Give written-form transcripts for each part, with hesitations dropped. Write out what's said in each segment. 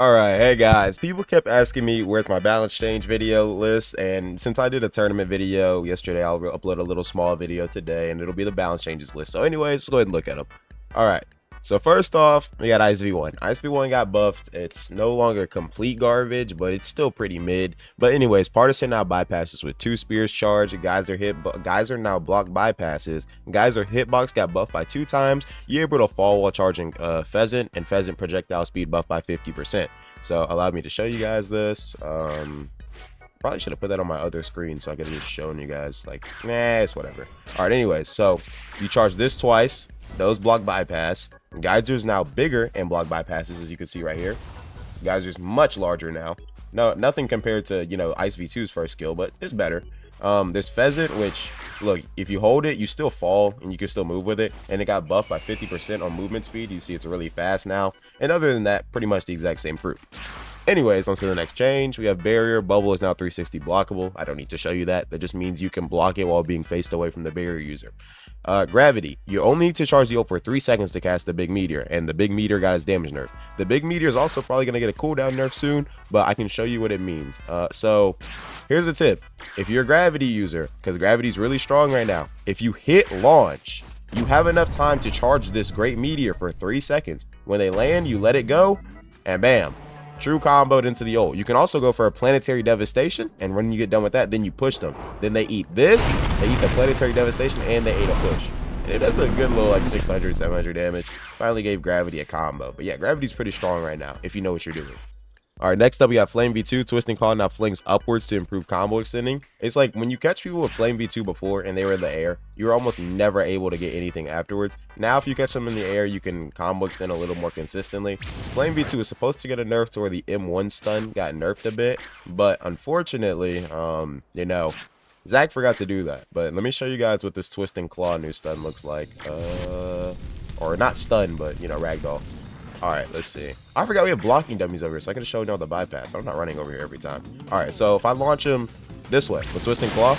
Alright, hey guys, people kept asking me where's my balance change video list, and since I did a tournament video yesterday, I'll upload a little small video today, and it'll be the balance changes list. So anyways, let's go ahead and look at them. Alright, so first off, we got Ice V1. Ice V1 got buffed. It's no longer complete garbage, but it's still pretty mid. But anyways, Partisan now bypasses with 2 spears charge. Guys are now blocked bypasses. Guys are hitbox got buffed by 2 times. You're able to fall while charging Pheasant, and Pheasant projectile speed buffed by 50%. So allow me to show you guys this. Probably should have put that on my other screen so I could have just shown you guys. Like, nah, it's whatever. All right, anyways, so you charge this twice. Those block bypass. Geyser's now bigger and block bypasses, as you can see right here. Geyser's much larger now. No, nothing compared to, Ice V2's first skill, but it's better. There's Pheasant, which, look, if you hold it, you still fall and you can still move with it, and it got buffed by 50% on movement speed. You see it's really fast now, and other than that, pretty much the exact same fruit. Anyways, on to the next change. We have barrier. Bubble is now 360 blockable. I don't need to show you that. That just means you can block it while being faced away from the barrier user. Gravity. You only need to charge the ult for 3 seconds to cast the big meteor, and the big meteor got his damage nerf. The big meteor is also probably going to get a cooldown nerf soon, but I can show you what it means. So here's a tip. If you're a gravity user, because gravity is really strong right now, if you hit launch, you have enough time to charge this great meteor for 3 seconds. When they land, you let it go, and bam. True comboed into the ult. You can also go for a planetary devastation, and when you get done with that, then you push them. Then they eat this, they eat the planetary devastation, and they ate a push. And it does a good little like 600, 700 damage. Finally gave gravity a combo. But yeah, gravity's pretty strong right now if you know what you're doing. All right, next up we got Flame V2. Twisting Claw now flings upwards to improve combo extending. It's like when you catch people with Flame V2 before and they were in the air, you were almost never able to get anything afterwards. Now if you catch them in the air, you can combo extend a little more consistently. Flame V2 is supposed to get a nerf to where the M1 stun got nerfed a bit, but unfortunately, Zach forgot to do that. But let me show you guys what this Twisting Claw new stun looks like. Or not stun, but ragdoll. All right, let's see. I forgot we have blocking dummies over here, so I can show you all the bypass. I'm not running over here every time. All right, so if I launch him this way with Twisting Claw,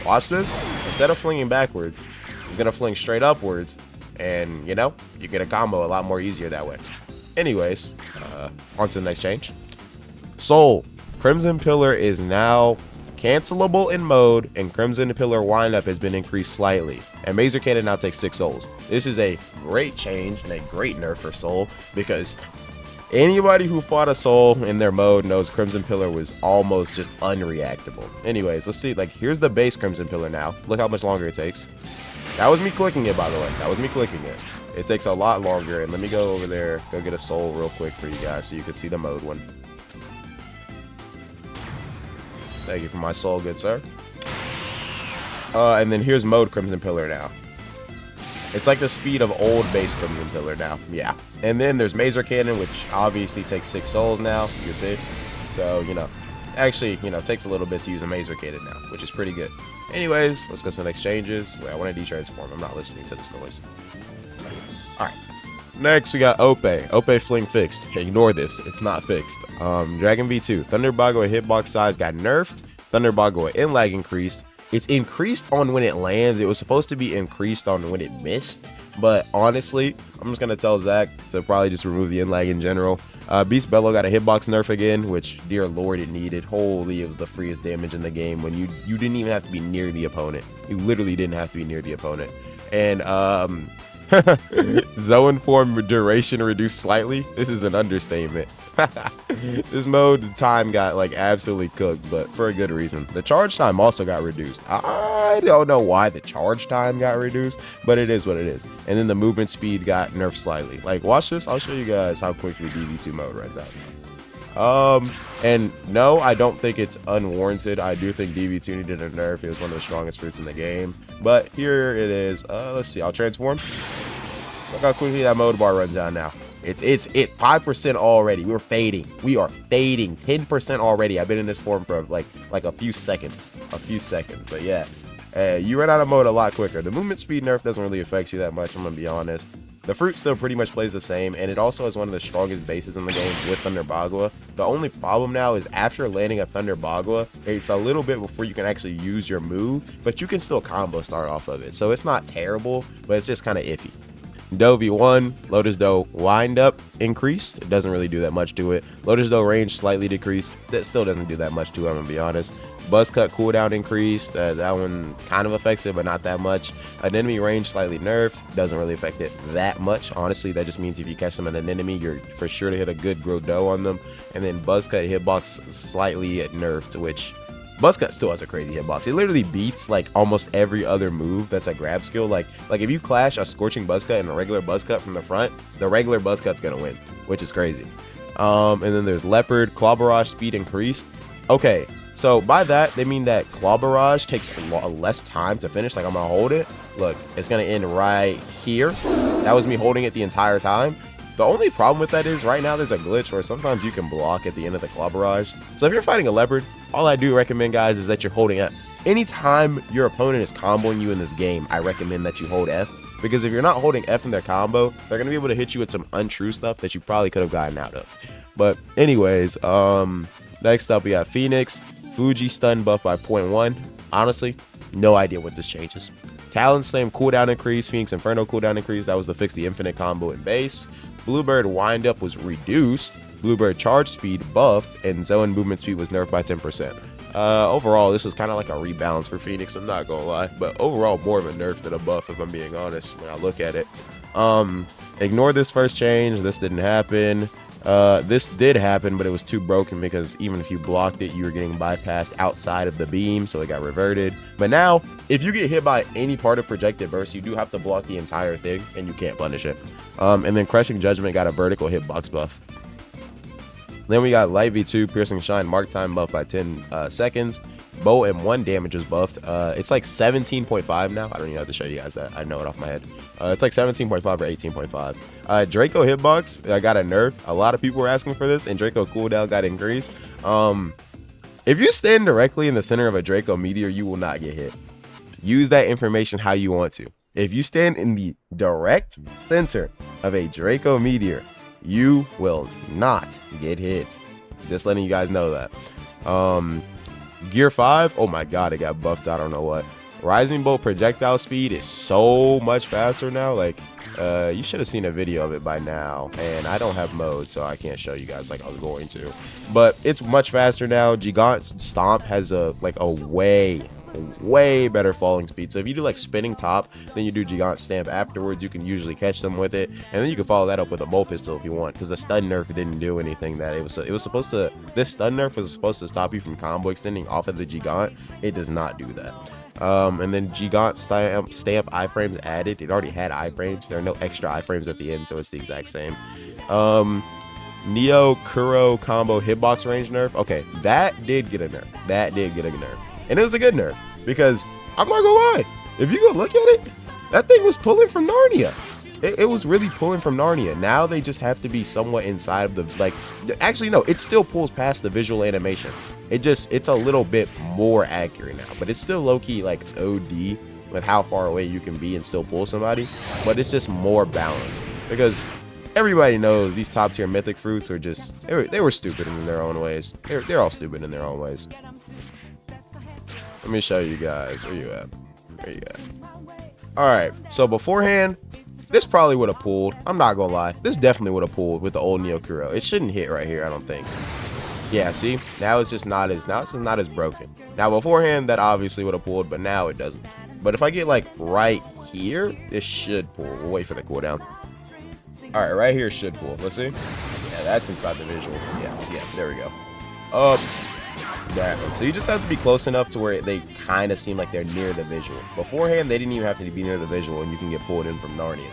watch this. Instead of flinging backwards, he's gonna fling straight upwards, and you get a combo a lot more easier that way. Anyways, on to the next change. Soul. Crimson Pillar is now cancelable in mode, and Crimson Pillar windup has been increased slightly, and Mazer Cannon now takes 6 souls. This is a great change and a great nerf for Soul, because anybody who fought a Soul in their mode knows Crimson Pillar was almost just unreactable. Anyways, let's see. Like, here's the base Crimson Pillar now. Look how much longer it takes. That was me clicking it, by the way. That was me clicking it. It takes a lot longer, and let me go over there, go get a Soul real quick for you guys so you can see the mode one. Thank you for my soul, good sir. And then here's mode Crimson Pillar now. It's like the speed of old base Crimson Pillar now. Yeah. And then there's Mazer Cannon, which obviously takes 6 souls now. You can see. So, actually, takes a little bit to use a Mazer Cannon now, which is pretty good. Anyways, let's go to the next changes. Wait, I want to detransform. I'm not listening to this noise. Alright. Next, we got Ope. Ope Fling fixed. Ignore this. It's not fixed. Dragon V2. Thunder Bagua hitbox size got nerfed. Thunder Bagua in lag increased. It's increased on when it lands. It was supposed to be increased on when it missed. But honestly, I'm just going to tell Zach to probably just remove the in lag in general. Beast Bellow got a hitbox nerf again, which, dear lord, it needed. Holy, it was the freest damage in the game when you didn't even have to be near the opponent. You literally didn't have to be near the opponent. And, Zone form duration reduced slightly. This is an understatement. This mode time got like absolutely cooked, but for a good reason. The charge time also got reduced. I don't know why the charge time got reduced, but it is what it is. And then the movement speed got nerfed slightly. Like, watch this. I'll show you guys how quickly DV2 mode runs out. And no, I don't think it's unwarranted. I do think DV2 needed a nerf. It was one of the strongest fruits in the game. But here it is. Let's see. I'll transform. Look how quickly that mode bar runs down now. It's 5% already. We're fading. We are fading 10% already. I've been in this form for like a few seconds. But yeah, you run out of mode a lot quicker. The movement speed nerf doesn't really affect you that much, I'm gonna be honest. The fruit still pretty much plays the same, and it also has one of the strongest bases in the game with Thunder Bagua. The only problem now is after landing a Thunder Bagua, it's a little bit before you can actually use your move, but you can still combo start off of it. So it's not terrible, but it's just kind of iffy. Doe V1, Lotus Doe wind up increased. It doesn't really do that much to it. Lotus Doe range slightly decreased. That still doesn't do that much to it, I'm gonna be honest. Buzz cut cooldown increased. That one kind of affects it, but not that much. An enemy range slightly nerfed. Doesn't really affect it that much. Honestly, that just means if you catch them at an enemy, you're for sure to hit a good grow doe on them. And then buzz cut hitbox slightly nerfed, which Buzzcut still has a crazy hitbox. It literally beats like almost every other move that's a grab skill. Like if you clash a Scorching Buzzcut and a regular Buzzcut from the front, the regular Buzzcut's gonna win, which is crazy. And then there's Leopard, Claw Barrage speed increased. Okay, so by that they mean that Claw Barrage takes less time to finish. Like I'm gonna hold it. Look, it's gonna end right here. That was me holding it the entire time. The only problem with that is right now there's a glitch where sometimes you can block at the end of the Claw Barrage. So if you're fighting a Leopard, all I do recommend, guys, is that you're holding F. Anytime your opponent is comboing you in this game, I recommend that you hold F. Because if you're not holding F in their combo, they're going to be able to hit you with some untrue stuff that you probably could have gotten out of. But anyways, next up we have Phoenix. Fuji stun buff by 0.1. Honestly, no idea what this changes. Talon Slam cooldown increase, Phoenix Inferno cooldown increase. That was to fix the infinite combo in base. Bluebird wind up was reduced. Bluebird charge speed buffed, and Zoan movement speed was nerfed by 10%. Overall, this is kind of like a rebalance for Phoenix, I'm not gonna lie, but overall more of a nerf than a buff if I'm being honest when I look at it. Ignore this first change. This didn't happen. This did happen, but it was too broken because even if you blocked it, you were getting bypassed outside of the beam, so it got reverted. But now, if you get hit by any part of projected burst, you do have to block the entire thing, and you can't punish it. And then Crushing Judgment got a vertical hitbox buff. Then we got Light V2, Piercing Shine, Mark Time buffed by 10 seconds. Bow M1 damage is buffed. It's like 17.5 now. I don't even have to show you guys that. I know it off my head. It's like 17.5 or 18.5. Draco hitbox got a nerf. A lot of people were asking for this, and Draco cooldown got increased. If you stand directly in the center of a Draco meteor, you will not get hit. Use that information how you want to. If you stand in the direct center of a Draco meteor, you will not get hit. Just letting you guys know that. Gear 5, oh my god, it got buffed. I don't know what. Rising Bolt projectile speed is so much faster now. Like you should have seen a video of it by now, and I don't have mode, so I can't show you guys like I was going to, but it's much faster now. Gigant Stomp has a way better falling speed. So if you do like spinning top, then you do Gigant Stamp afterwards, you can usually catch them with it, and then you can follow that up with a bow pistol if you want, because the stun nerf didn't do anything. That it was supposed to, this stun nerf was supposed to stop you from combo extending off of the Gigant. It does not do that. And then Gigant stamp iframes added. It already had iframes. There are no extra iframes at the end, so it's the exact same. Neo Kuro combo hitbox range nerf. Okay, that did get a nerf. And it was a good nerf, because I'm not gonna lie, if you go look at it, that thing was pulling from Narnia. It was really pulling from Narnia. Now they just have to be somewhat inside of the, like, actually no, it still pulls past the visual animation. It's a little bit more accurate now, but it's still low-key like OD with how far away you can be and still pull somebody, but it's just more balanced, because everybody knows these top tier mythic fruits are just, they were stupid in their own ways. They're all stupid in their own ways. Let me show you guys. Where you at? Alright, so beforehand, this probably would have pulled. I'm not gonna lie. This definitely would have pulled with the old Neo Kuro. It shouldn't hit right here, I don't think. Yeah, see? Now it's just not as broken. Now beforehand, that obviously would have pulled, but now it doesn't. But if I get like right here, this should pull. We'll wait for the cooldown. Alright, right here should pull. Let's see. Yeah, that's inside the visual. Yeah, there we go. That one. So you just have to be close enough to where they kind of seem like they're near the visual. Beforehand, they didn't even have to be near the visual, and you can get pulled in from Narnia.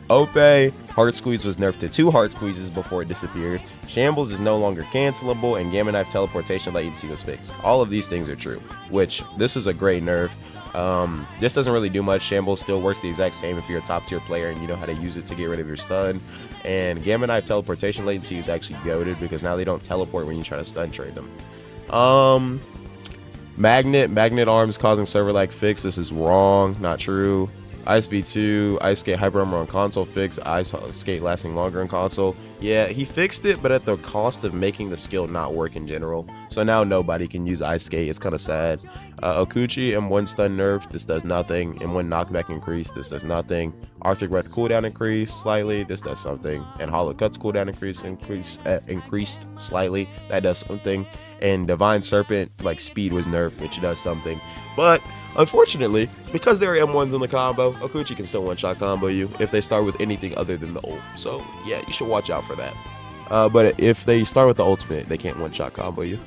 Ope, Heart Squeeze was nerfed to 2 Heart Squeezes before it disappears. Shambles is no longer cancelable, and Gamma Knife teleportation latency was fixed. All of these things are true, which this is a great nerf. This doesn't really do much. Shambles still works the exact same if you're a top tier player and you know how to use it to get rid of your stun. And Gamma Knife teleportation latency is actually goated, because now they don't teleport when you try to stun trade them. Magnet arms causing server lag fix. This is wrong, not true. Ice V2, Ice Skate Hyper Armor on console fix, Ice Skate lasting longer in console. Yeah, he fixed it, but at the cost of making the skill not work in general. So now nobody can use Ice Skate. It's kind of sad. Okuchi M1 stun nerf. This does nothing. M1 knockback increase. This does nothing. Arctic Breath cooldown increase slightly. This does something. And Hollow Cuts cooldown increased slightly. That does something. And Divine Serpent, like, speed was nerfed, which does something. But unfortunately, because there are M1s in the combo, Okuchi can still one-shot combo you if they start with anything other than the ult. So yeah, you should watch out for that. But if they start with the ultimate, they can't one-shot combo you.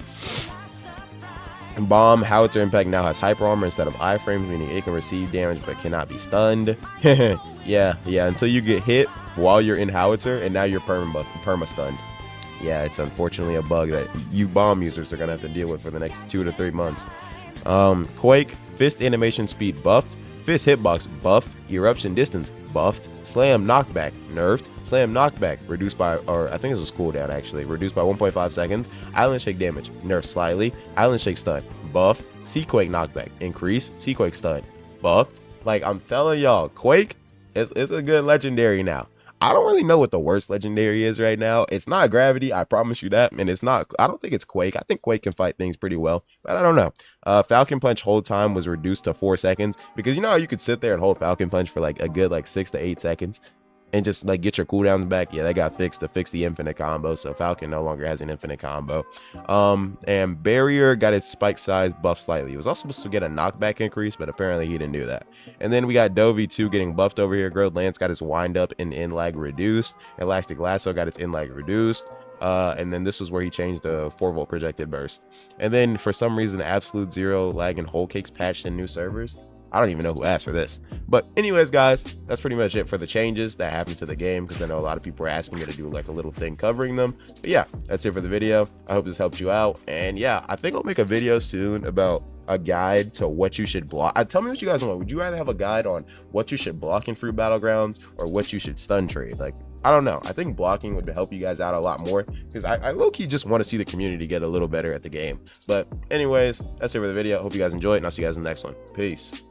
Bomb Howitzer Impact now has hyper armor instead of iframes, meaning it can receive damage but cannot be stunned. yeah, until you get hit while you're in Howitzer, and now you're perma stunned. Yeah, it's unfortunately a bug that you bomb users are gonna have to deal with for the next 2 to 3 months. Quake, fist animation speed buffed, fist hitbox buffed, eruption distance buffed, slam knockback nerfed, slam knockback reduced by, or I think this was cooldown actually, reduced by 1.5 seconds, island shake damage nerfed slightly, island shake stun buffed, Quake knockback increase, Quake stun buffed. Like, I'm telling y'all, Quake is a good legendary now. I don't really know what the worst legendary is right now. It's not Gravity, I promise you that. And it's not, I don't think it's Quake. I think Quake can fight things pretty well, but I don't know. Falcon Punch hold time was reduced to 4 seconds because you know how you could sit there and hold Falcon Punch for like a good 6 to 8 seconds and just like get your cooldowns back. Yeah, that got fixed to fix the infinite combo, so Falcon no longer has an infinite combo. And Barrier got its spike size buffed slightly. It was also supposed to get a knockback increase, but apparently he didn't do that. And then we got Dovey 2 getting buffed over here. Grilled Lance got its wind up and in lag reduced. Elastic Lasso got its in lag reduced. And then this was where he changed the 4-volt projected burst. And then for some reason, Absolute Zero lag and whole cakes patched in new servers. I don't even know who asked for this. But anyways, guys, that's pretty much it for the changes that happened to the game, because I know a lot of people were asking me to do like a little thing covering them. But yeah, that's it for the video. I hope this helped you out. And yeah, I think I'll make a video soon about a guide to what you should block. Tell me what you guys want. Would you rather have a guide on what you should block in Fruit Battlegrounds or what you should stun trade? Like, I don't know. I think blocking would help you guys out a lot more, because I low-key just want to see the community get a little better at the game. But anyways, that's it for the video. Hope you guys enjoyed, and I'll see you guys in the next one. Peace.